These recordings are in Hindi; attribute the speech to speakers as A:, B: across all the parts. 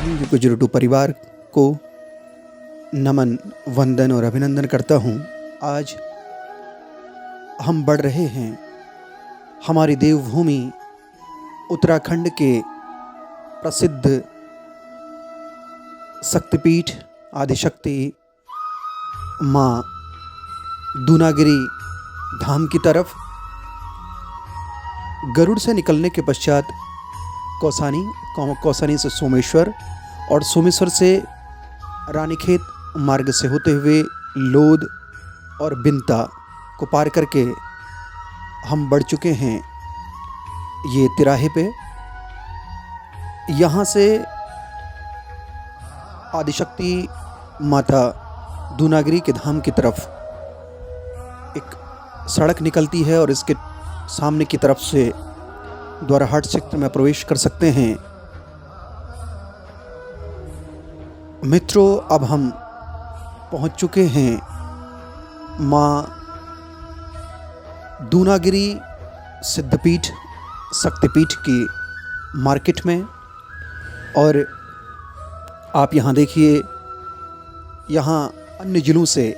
A: संघ गुजरूटू परिवार को नमन, वंदन और अभिनंदन करता हूँ। आज हम बढ़ रहे हैं हमारी देवभूमि उत्तराखंड के प्रसिद्ध शक्तिपीठ आदिशक्ति माँ दूनागिरी धाम की तरफ। गरुड़ से निकलने के पश्चात कौसानी से सोमेश्वर और सोमेश्वर से रानीखेत मार्ग से होते हुए लोध और बिंता को पार करके हम बढ़ चुके हैं ये तिराहे पे। यहाँ से आदिशक्ति माता दूनागिरी के धाम की तरफ एक सड़क निकलती है और इसके सामने की तरफ से द्वाराहाट क्षेत्र में प्रवेश कर सकते हैं। मित्रों, अब हम पहुंच चुके हैं माँ दूनागिरी सिद्धपीठ शक्तिपीठ की मार्केट में। और आप यहाँ देखिए, यहाँ अन्य ज़िलों से,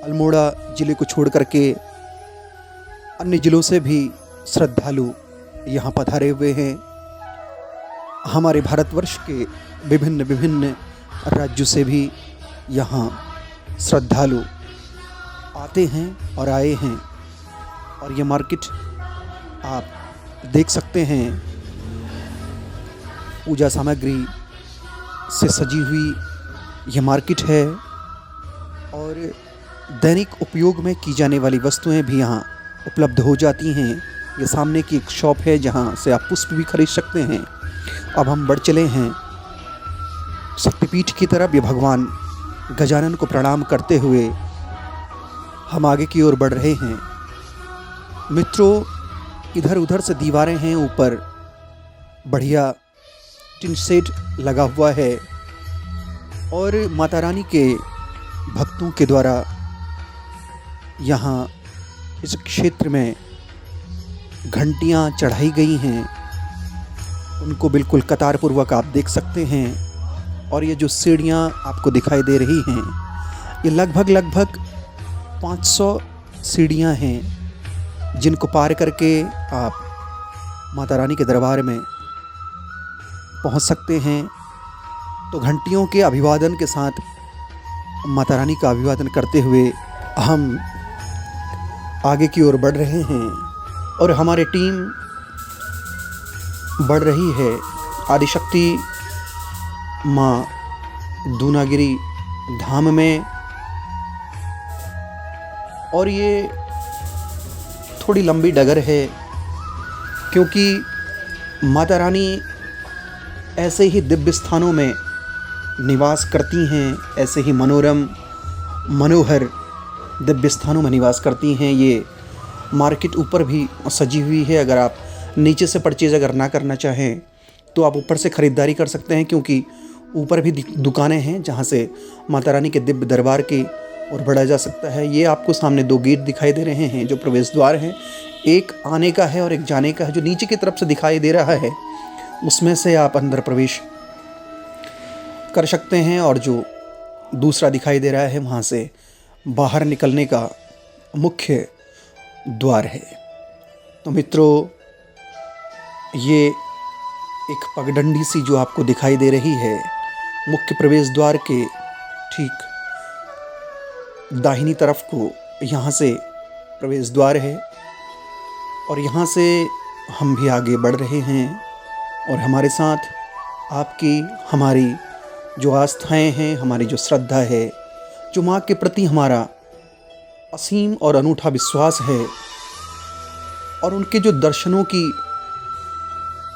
A: अल्मोड़ा ज़िले को छोड़ करके अन्य ज़िलों से भी श्रद्धालु यहाँ पधारे हुए हैं। हमारे भारतवर्ष के विभिन्न राज्यों से भी यहाँ श्रद्धालु आते हैं और आए हैं। और ये मार्केट आप देख सकते हैं, पूजा सामग्री से सजी हुई ये मार्केट है और दैनिक उपयोग में की जाने वाली वस्तुएं भी यहाँ उपलब्ध हो जाती हैं। ये सामने की एक शॉप है जहाँ से आप पुष्प भी खरीद सकते हैं। अब हम बढ़ चले हैं शक्तिपीठ की तरफ। ये भगवान गजानन को प्रणाम करते हुए हम आगे की ओर बढ़ रहे हैं। मित्रों, इधर उधर से दीवारें हैं, ऊपर बढ़िया टिन शेड लगा हुआ है और माता रानी के भक्तों के द्वारा यहाँ इस क्षेत्र में घंटियाँ चढ़ाई गई हैं। उनको बिल्कुल कतारपूर्वक आप देख सकते हैं। और ये जो सीढ़ियाँ आपको दिखाई दे रही हैं, ये लगभग 500 सीढ़ियाँ हैं जिनको पार करके आप माता रानी के दरबार में पहुँच सकते हैं। तो घंटियों के अभिवादन के साथ माता रानी का अभिवादन करते हुए हम आगे की ओर बढ़ रहे हैं और हमारी टीम बढ़ रही है आदिशक्ति माँ दूनागिरी धाम में। और ये थोड़ी लंबी डगर है क्योंकि माता रानी ऐसे ही दिव्य स्थानों में निवास करती हैं, ऐसे ही मनोहर दिव्य स्थानों में निवास करती हैं। ये मार्केट ऊपर भी सजी हुई है। अगर आप नीचे से परचेज़ अगर ना करना चाहें तो आप ऊपर से ख़रीदारी कर सकते हैं, क्योंकि ऊपर भी दुकानें हैं जहां से माता रानी के दिव्य दरबार की ओर बढ़ा जा सकता है। ये आपको सामने 2 गेट दिखाई दे रहे हैं जो प्रवेश द्वार हैं। एक आने का है और एक जाने का है। जो नीचे की तरफ से दिखाई दे रहा है उसमें से आप अंदर प्रवेश कर सकते हैं और जो दूसरा दिखाई दे रहा है वहाँ से बाहर निकलने का मुख्य द्वार है। तो मित्रों, ये एक पगडंडी सी जो आपको दिखाई दे रही है, मुख्य प्रवेश द्वार के ठीक दाहिनी तरफ को यहाँ से प्रवेश द्वार है। और यहाँ से हम भी आगे बढ़ रहे हैं और हमारे साथ आपकी हमारी जो आस्थाएं हैं, हमारी जो श्रद्धा है, जो माँ के प्रति हमारा असीम और अनूठा विश्वास है और उनके जो दर्शनों की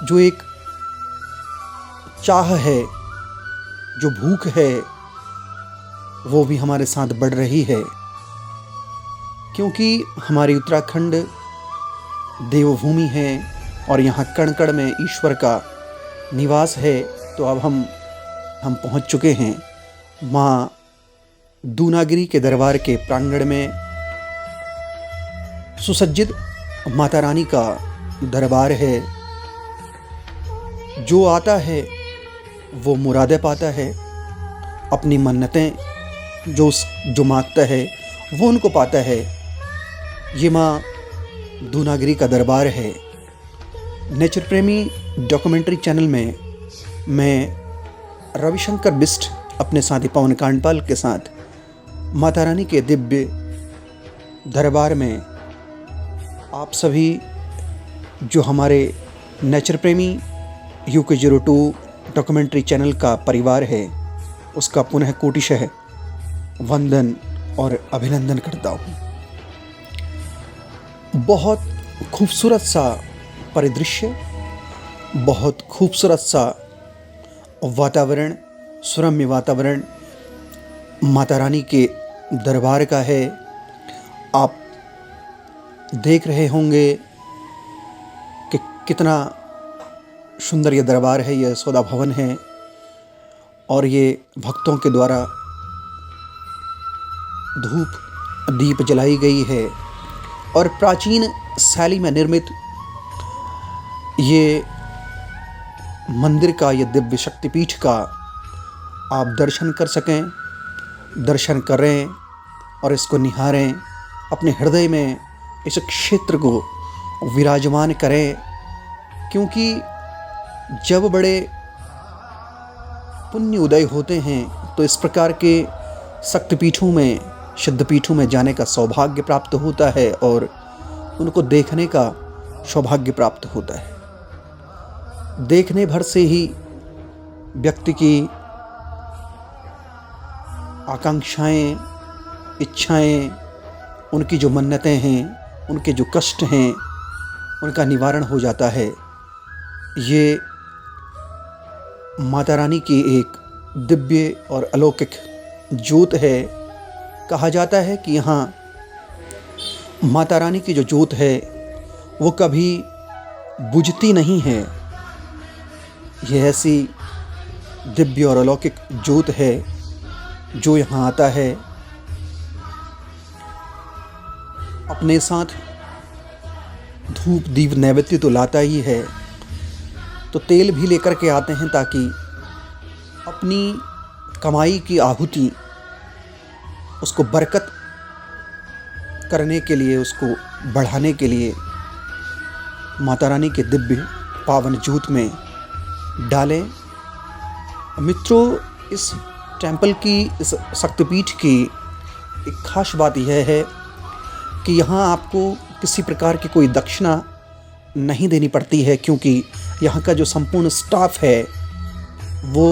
A: जो एक चाह है, जो भूख है, वो भी हमारे साथ बढ़ रही है। क्योंकि हमारी उत्तराखंड देवभूमि है और यहाँ कण कण में ईश्वर का निवास है। तो अब हम पहुँच चुके हैं माँ दूनागिरी के दरबार के प्रांगण में। सुसज्जित माता रानी का दरबार है। जो आता है वो मुरादें पाता है, अपनी मन्नतें जो मांगता है वो उनको पाता है। ये माँ दूनागिरी का दरबार है। नेचर प्रेमी डॉक्यूमेंट्री चैनल में मैं रविशंकर बिस्ट अपने साथी पवन कांडपाल के साथ माता रानी के दिव्य दरबार में आप सभी जो हमारे नेचर प्रेमी UK02 डॉक्यूमेंट्री चैनल का परिवार है उसका पुनः कोटिशः वंदन और अभिनंदन करता हूँ। बहुत खूबसूरत सा परिदृश्य, बहुत खूबसूरत सा वातावरण, सुरम्य वातावरण माता रानी के दरबार का है। आप देख रहे होंगे कि कितना सुंदर ये दरबार है, ये यशोदा भवन है और ये भक्तों के द्वारा धूप दीप जलाई गई है और प्राचीन शैली में निर्मित ये मंदिर का, ये दिव्य शक्तिपीठ का आप दर्शन कर सकें, दर्शन करें और इसको निहारें, अपने हृदय में इस क्षेत्र को विराजमान करें। क्योंकि जब बड़े पुण्य उदय होते हैं तो इस प्रकार के शक्तिपीठों में, सिद्धपीठों में जाने का सौभाग्य प्राप्त होता है और उनको देखने का सौभाग्य प्राप्त होता है। देखने भर से ही व्यक्ति की आकांक्षाएं, इच्छाएं, उनकी जो मन्नतें हैं, उनके जो कष्ट हैं, उनका निवारण हो जाता है। ये माता रानी की एक दिव्य और अलौकिक ज्योत है। कहा जाता है कि यहाँ माता रानी की जो ज्योत है वो कभी बुझती नहीं है। यह ऐसी दिव्य और अलौकिक ज्योत है जो यहाँ आता है, अपने साथ धूप दीप नैवेद्य तो लाता ही है, तो तेल भी लेकर के आते हैं ताकि अपनी कमाई की आहुति उसको बरकत करने के लिए, उसको बढ़ाने के लिए माता रानी के दिव्य पावन ज्योत में डालें। मित्रों, इस टेंपल की, इस शक्तिपीठ की एक खास बात यह है कि यहाँ आपको किसी प्रकार की कोई दक्षिणा नहीं देनी पड़ती है, क्योंकि यहाँ का जो संपूर्ण स्टाफ है वो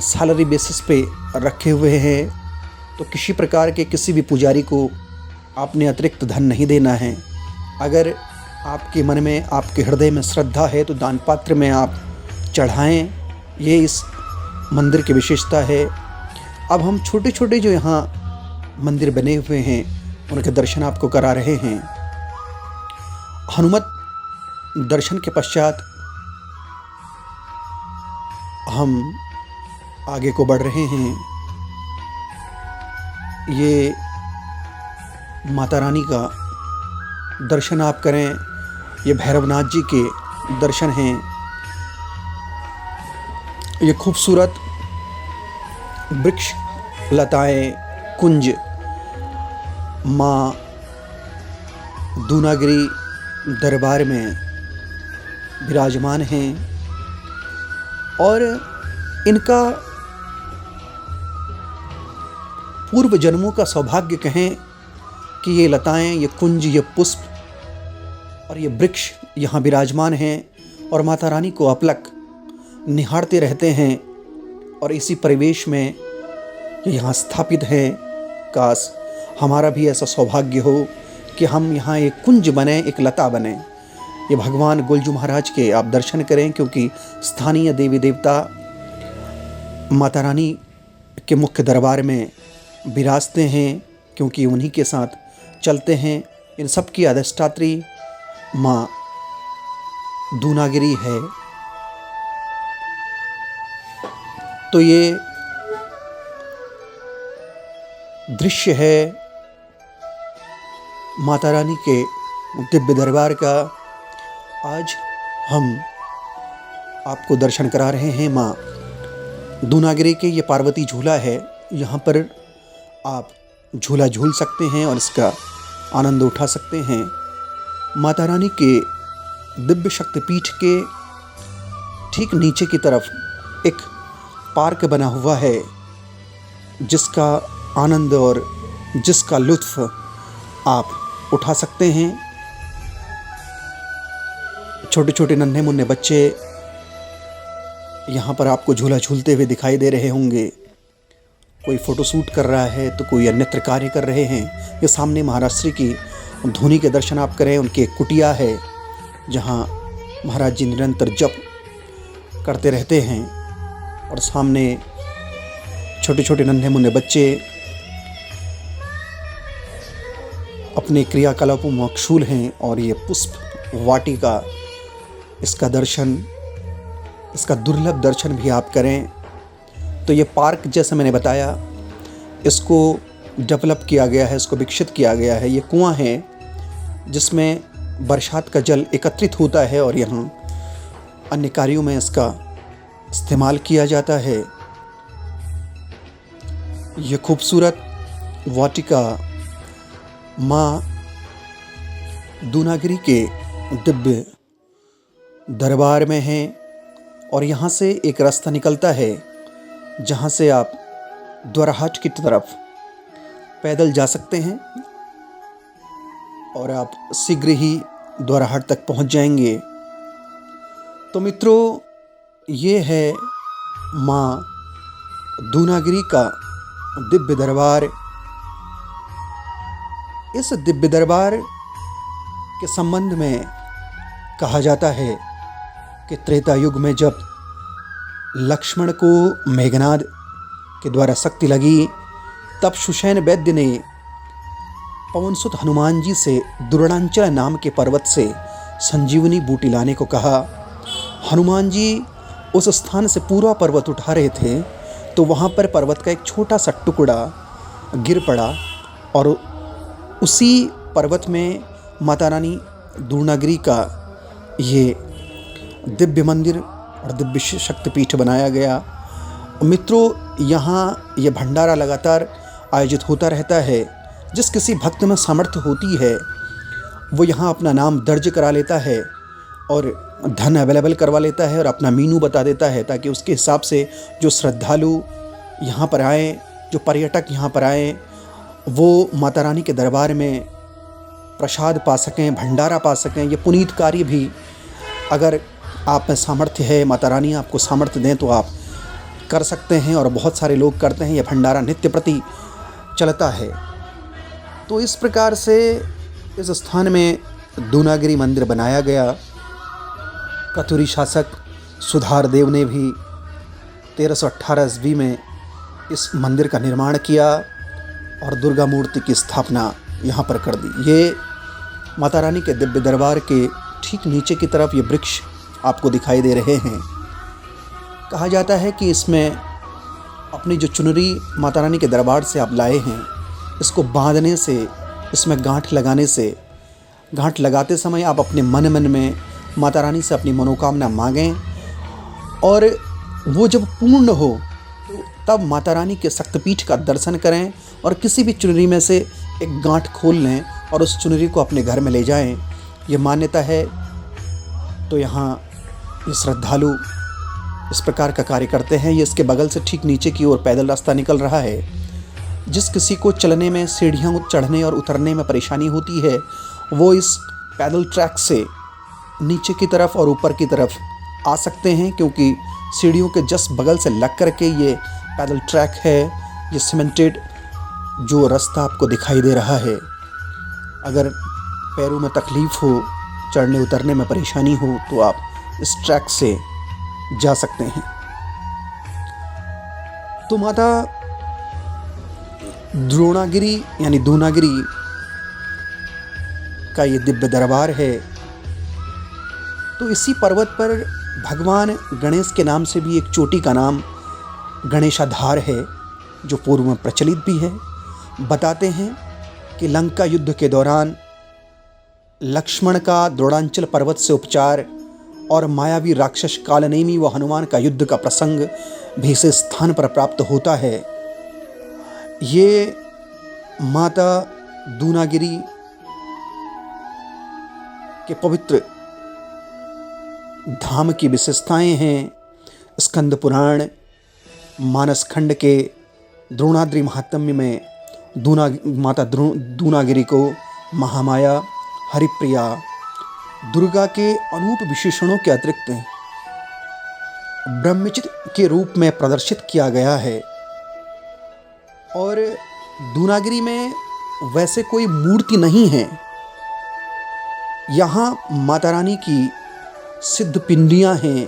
A: सैलरी बेसिस पे रखे हुए हैं। तो किसी प्रकार के किसी भी पुजारी को आपने अतिरिक्त धन नहीं देना है। अगर आपके मन में, आपके हृदय में श्रद्धा है तो दान पात्र में आप चढ़ाएं। ये इस मंदिर की विशेषता है। अब हम छोटे छोटे जो यहाँ मंदिर बने हुए हैं उनके दर्शन आपको करा रहे हैं। हनुमत दर्शन के पश्चात हम आगे को बढ़ रहे हैं। ये माता रानी का दर्शन आप करें। ये भैरवनाथ जी के दर्शन हैं। ये खूबसूरत वृक्ष, लताएं, कुंज माँ दूनागिरी दरबार में विराजमान हैं और इनका पूर्व जन्मों का सौभाग्य कहें कि ये लताएं, ये कुंज, ये पुष्प और ये वृक्ष यहाँ विराजमान हैं और माता रानी को अपलक निहारते रहते हैं और इसी परिवेश में ये यहाँ स्थापित हैं। काश हमारा भी ऐसा सौभाग्य हो कि हम यहाँ एक कुंज बने, एक लता बने। ये भगवान गुलजू महाराज के आप दर्शन करें, क्योंकि स्थानीय देवी देवता माता रानी के मुख्य दरबार में विराजते हैं, क्योंकि उन्हीं के साथ चलते हैं। इन सब की अधिष्ठात्री माँ दूनागिरी है। तो ये दृश्य है माता रानी के दिव्य दरबार का। आज हम आपको दर्शन करा रहे हैं माँ दूनागिरी के ये पार्वती झूला है। यहाँ पर आप झूला झूल सकते हैं और इसका आनंद उठा सकते हैं। माता रानी के दिव्य शक्तिपीठ के ठीक नीचे की तरफ एक पार्क बना हुआ है, जिसका आनंद और जिसका लुत्फ़ आप उठा सकते हैं। छोटे छोटे नन्हे मुन्ने बच्चे यहाँ पर आपको झूला झूलते हुए दिखाई दे रहे होंगे। कोई फ़ोटोशूट कर रहा है तो कोई अन्यत्र कार्य कर रहे हैं। ये सामने महाराष्ट्र की धोनी के दर्शन आप करें, उनकी एक कुटिया है जहाँ महाराज जी निरंतर जप करते रहते हैं और सामने छोटे छोटे नन्हे मुन्ने बच्चे अपने क्रियाकलापों में मशगूल हैं। और ये पुष्प वाटिका, इसका दर्शन, इसका दुर्लभ दर्शन भी आप करें। तो ये पार्क, जैसे मैंने बताया, इसको डेवलप किया गया है, इसको विकसित किया गया है। ये कुआं है जिसमें बरसात का जल एकत्रित होता है और यहाँ अन्य कार्यों में इसका इस्तेमाल किया जाता है। ये खूबसूरत वाटिका माँ दूनागिरी के दिव्य दरबार में है और यहाँ से एक रास्ता निकलता है जहाँ से आप द्वाराहाट की तरफ पैदल जा सकते हैं और आप शीघ्र ही द्वाराहाट तक पहुँच जाएंगे। तो मित्रों, ये है माँ दूनागिरी का दिव्य दरबार। इस दिव्य दरबार के संबंध में कहा जाता है कि त्रेता युग में जब लक्ष्मण को मेघनाद के द्वारा शक्ति लगी, तब सुषेण वैद्य ने पवनसुत हनुमान जी से द्रोणांचल नाम के पर्वत से संजीवनी बूटी लाने को कहा। हनुमान जी उस स्थान से पूरा पर्वत उठा रहे थे तो वहाँ पर पर्वत का एक छोटा सा टुकड़ा गिर पड़ा और उसी पर्वत में माता रानी दूनागिरी का ये दिव्य मंदिर और दिव्य शक्तिपीठ बनाया गया। मित्रों, यहाँ ये भंडारा लगातार आयोजित होता रहता है। जिस किसी भक्त में सामर्थ्य होती है वो यहाँ अपना नाम दर्ज करा लेता है और धन अवेलेबल करवा लेता है और अपना मीनू बता देता है, ताकि उसके हिसाब से जो श्रद्धालु यहाँ पर आएँ, जो पर्यटक यहाँ पर आएँ, वो माता रानी के दरबार में प्रसाद पा सकें, भंडारा पा सकें। ये पुनीत कार्य भी अगर आप में सामर्थ्य है, माता रानी आपको सामर्थ्य दें, तो आप कर सकते हैं और बहुत सारे लोग करते हैं। यह भंडारा नित्य प्रति चलता है। तो इस प्रकार से इस स्थान में दूनागिरी मंदिर बनाया गया। कथुरी शासक सुधारदेव ने भी 1318 ईस्वी में इस मंदिर का निर्माण किया और दुर्गा मूर्ति की स्थापना यहाँ पर कर दी। ये माता रानी के दिव्य दरबार के ठीक नीचे की तरफ ये वृक्ष आपको दिखाई दे रहे हैं। कहा जाता है कि इसमें अपनी जो चुनरी माता रानी के दरबार से आप लाए हैं, इसको बांधने से, इसमें गांठ लगाने से, गांठ लगाते समय आप अपने मन में माता रानी से अपनी मनोकामना मांगें और वो जब पूर्ण हो तो तब माता रानी के शक्तिपीठ का दर्शन करें और किसी भी चुनरी में से एक गांठ खोल लें और उस चुनरी को अपने घर में ले जाएं। ये मान्यता है। तो यहाँ ये श्रद्धालु इस प्रकार का कार्य करते हैं। ये इसके बगल से ठीक नीचे की ओर पैदल रास्ता निकल रहा है। जिस किसी को चलने में, सीढ़ियाँ चढ़ने और उतरने में परेशानी होती है, वो इस पैदल ट्रैक से नीचे की तरफ और ऊपर की तरफ आ सकते हैं, क्योंकि सीढ़ियों के जस्ट बगल से लग करके ये पैदल ट्रैक है। ये सीमेंटेड जो रास्ता आपको दिखाई दे रहा है। अगर पैरों में तकलीफ़ हो, चढ़ने उतरने में परेशानी हो, तो आप इस ट्रैक से जा सकते हैं। तो माता द्रोणागिरी यानी दूनागिरी का ये दिव्य दरबार है। तो इसी पर्वत पर भगवान गणेश के नाम से भी एक चोटी का नाम गणेशाधार है, जो पूर्व में प्रचलित भी है। बताते हैं कि लंका युद्ध के दौरान लक्ष्मण का द्रोणांचल पर्वत से उपचार और मायावी राक्षस कालनेमी व हनुमान का युद्ध का प्रसंग भी इस स्थान पर प्राप्त होता है। ये माता दूनागिरी के पवित्र धाम की विशेषताएं हैं। स्कंद पुराण मानस खंड के द्रोणाद्रि महात्म्य में माता दूनागिरी को महामाया, हरिप्रिया, दुर्गा के अनूप विशेषणों के अतिरिक्त ब्रह्मचित के रूप में प्रदर्शित किया गया है। और दूनागिरी में वैसे कोई मूर्ति नहीं है। यहाँ माता रानी की सिद्ध पिंडियाँ हैं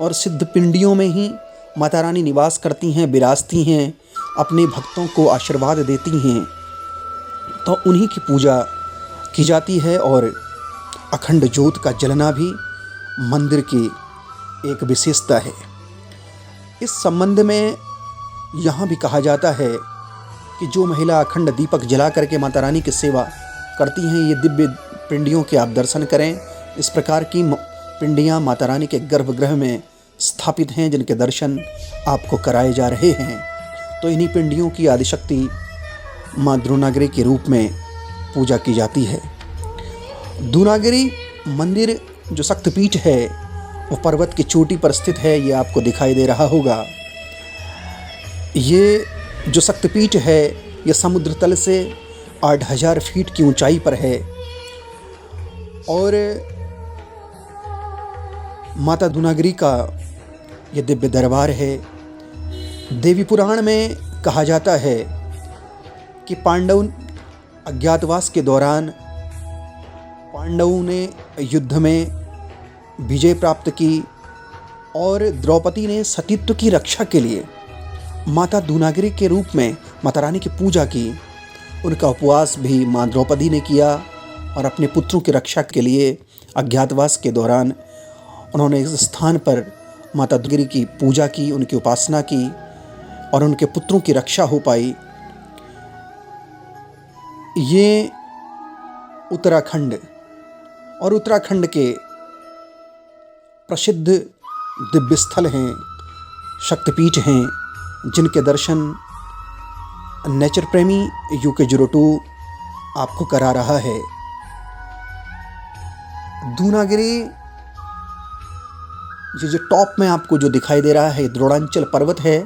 A: और सिद्ध पिंडियों में ही माता रानी निवास करती हैं, विराजती हैं, अपने भक्तों को आशीर्वाद देती हैं। तो उन्हीं की पूजा की जाती है और अखंड ज्योत का जलना भी मंदिर की एक विशेषता है। इस संबंध में यहाँ भी कहा जाता है कि जो महिला अखंड दीपक जला करके माता रानी की सेवा करती हैं, ये दिव्य पिंडियों के आप दर्शन करें। इस प्रकार की पिंडियाँ माता रानी के गर्भगृह में स्थापित हैं, जिनके दर्शन आपको कराए जा रहे हैं। तो इन्हीं पिंडियों की आदिशक्ति माँ दूनागिरी के रूप में पूजा की जाती है। दूनागिरी मंदिर जो शक्तिपीठ है वो पर्वत की चोटी पर स्थित है। ये आपको दिखाई दे रहा होगा। ये जो शक्तिपीठ है ये समुद्र तल से 8000 फीट की ऊंचाई पर है। और माता दूनागिरी का ये दिव्य दरबार है। देवी पुराण में कहा जाता है कि पांडव अज्ञातवास के दौरान पांडवों ने युद्ध में विजय प्राप्त की और द्रौपदी ने सतीत्व की रक्षा के लिए माता दूनागिरी के रूप में माता रानी की पूजा की। उनका उपवास भी माँ द्रौपदी ने किया और अपने पुत्रों की रक्षा के लिए अज्ञातवास के दौरान उन्होंने इस स्थान पर माता दूनागिरी की पूजा की, उनकी उपासना की और उनके पुत्रों की रक्षा हो पाई। ये उत्तराखंड और उत्तराखंड के प्रसिद्ध दिव्य स्थल हैं, शक्तिपीठ हैं, जिनके दर्शन नेचर प्रेमी UK02 आपको करा रहा है। दूनागिरी ये जो टॉप में आपको जो दिखाई दे रहा है द्रोणांचल पर्वत है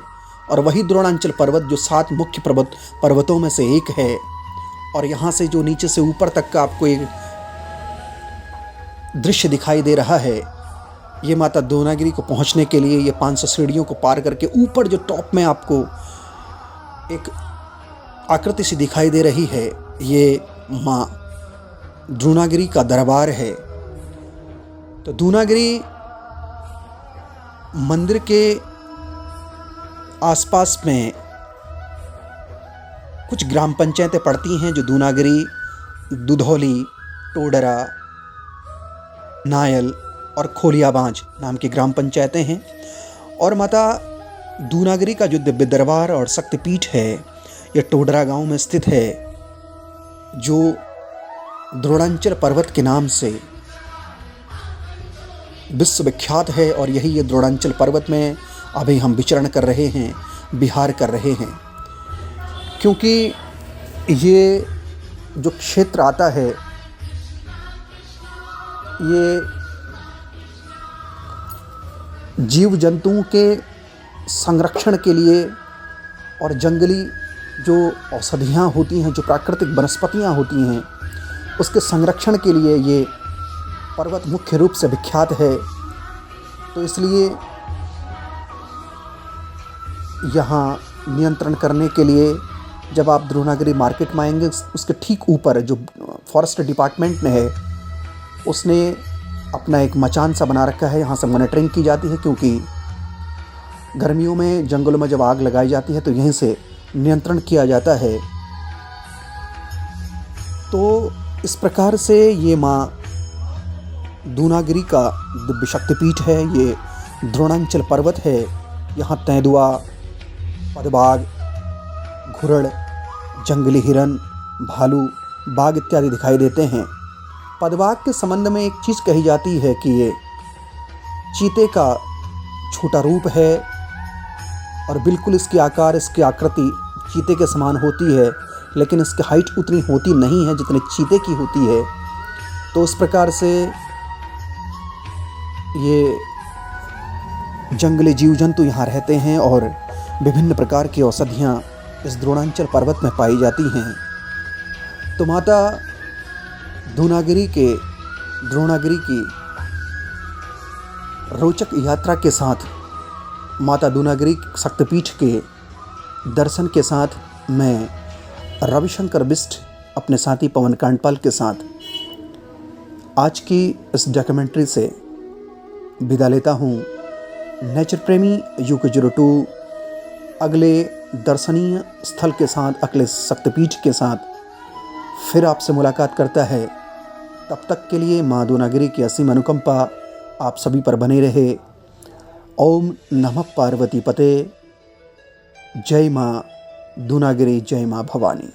A: और वही द्रोणांचल पर्वत जो 7 मुख्य पर्वतों में से एक है। और यहाँ से जो नीचे से ऊपर तक का आपको एक दृश्य दिखाई दे रहा है, ये माता दूनागिरी को पहुँचने के लिए ये 500 सीढ़ियों को पार करके ऊपर जो टॉप में आपको एक आकृति सी दिखाई दे रही है, ये माँ दूनागिरी का दरबार है। तो दूनागिरी मंदिर के आसपास में कुछ ग्राम पंचायतें पड़ती हैं जो दूनागिरी, दुधौली, टोडरा, नायल और खोलियाबांज नाम की ग्राम पंचायतें हैं। और माता दूनागिरी का जो दिव्य दरबार और शक्तिपीठ है यह टोडरा गांव में स्थित है, जो द्रोणांचल पर्वत के नाम से विश्वविख्यात है। और यही ये द्रोणांचल पर्वत में अभी हम विचरण कर रहे हैं, विहार कर रहे हैं। क्योंकि ये जो क्षेत्र आता है ये जीव जंतुओं के संरक्षण के लिए और जंगली जो औषधियाँ होती हैं, जो प्राकृतिक वनस्पतियाँ होती हैं, उसके संरक्षण के लिए ये पर्वत मुख्य रूप से विख्यात है। तो इसलिए यहाँ नियंत्रण करने के लिए जब आप दूनागिरी मार्केट में आएंगे, उसके ठीक ऊपर जो फॉरेस्ट डिपार्टमेंट ने है उसने अपना एक मचान सा बना रखा है। यहाँ से मॉनिटरिंग की जाती है, क्योंकि गर्मियों में जंगलों में जब आग लगाई जाती है तो यहीं से नियंत्रण किया जाता है। तो इस प्रकार से ये माँ दूनागिरी का दिव्य शक्तिपीठ है। ये द्रोणांचल पर्वत है। यहाँ तेंदुआ, पदबाग, घुरड़, जंगली हिरन, भालू, बाघ इत्यादि दिखाई देते हैं। पदबाग के संबंध में एक चीज़ कही जाती है कि ये चीते का छोटा रूप है और बिल्कुल इसकी आकार, इसकी आकृति चीते के समान होती है, लेकिन इसकी हाइट उतनी होती नहीं है जितनी चीते की होती है। तो इस प्रकार से ये जंगली जीव जंतु यहाँ रहते हैं और विभिन्न प्रकार की औषधियाँ इस द्रोणांचल पर्वत में पाई जाती हैं। तो माता द्रोणागिरी की रोचक यात्रा के साथ, माता द्रोणागिरी शक्तिपीठ के दर्शन के साथ मैं रविशंकर बिष्ट अपने साथी पवन कांडपाल के साथ आज की इस डॉक्यूमेंट्री से विदा लेता हूँ। नेचर प्रेमी UK02 अगले दर्शनीय स्थल के साथ, अगले शक्तिपीठ के साथ फिर आपसे मुलाकात करता है। तब तक के लिए माँ द्रोणागिरी की असीम अनुकंपा आप सभी पर बने रहे। ओम नमः पार्वती पते। जय माँ द्रोणागिरी, जय माँ भवानी।